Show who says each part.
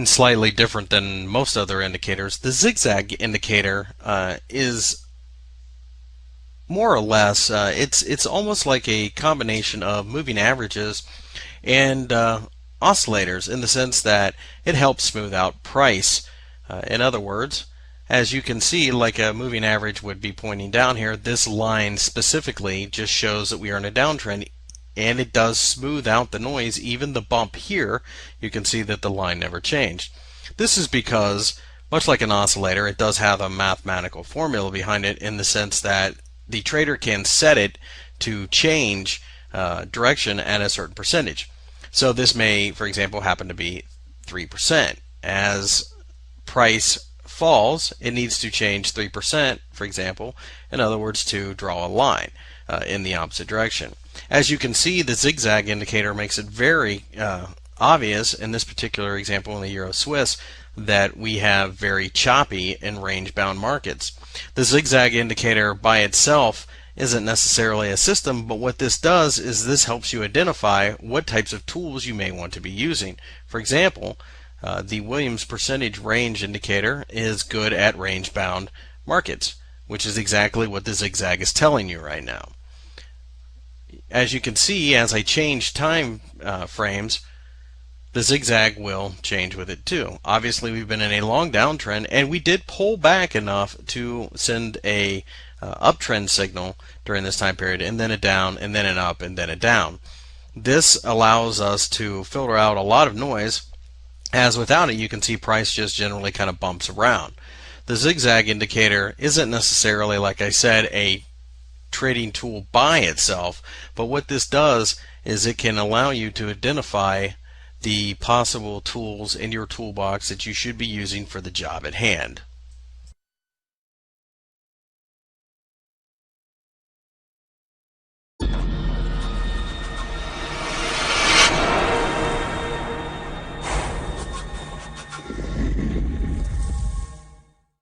Speaker 1: Something slightly different than most other indicators. The zigzag indicator is more or less, it's almost like a combination of moving averages and oscillators, in the sense that it helps smooth out price. In other words, as you can see, like a moving average would be pointing down here, this line specifically just shows that we are in a downtrend, and it does smooth out the noise. Even the bump here, you can see that the line never changed. This is because, much like an oscillator, it does have a mathematical formula behind it, in the sense that the trader can set it to change direction at a certain percentage. So this may, for example, happen to be 3%. As price falls, it needs to change 3%, for example, in other words, to draw a line in the opposite direction. As you can see, the zigzag indicator makes it very obvious in this particular example in the Euro Swiss that we have very choppy and range-bound markets. The zigzag indicator by itself isn't necessarily a system, but what this does is this helps you identify what types of tools you may want to be using. For example, the Williams percentage range indicator is good at range-bound markets, which is exactly what the zigzag is telling you right now. As you can see, as I change time frames, the zigzag will change with it too. Obviously, we've been in a long downtrend, and we did pull back enough to send a uptrend signal during this time period, and then a down, and then an up, and then a down. This allows us to filter out a lot of noise, as without it you can see price just generally kind of bumps around. The zigzag indicator isn't necessarily, like I said, a trading tool by itself, but what this does is it can allow you to identify the possible tools in your toolbox that you should be using for the job at hand.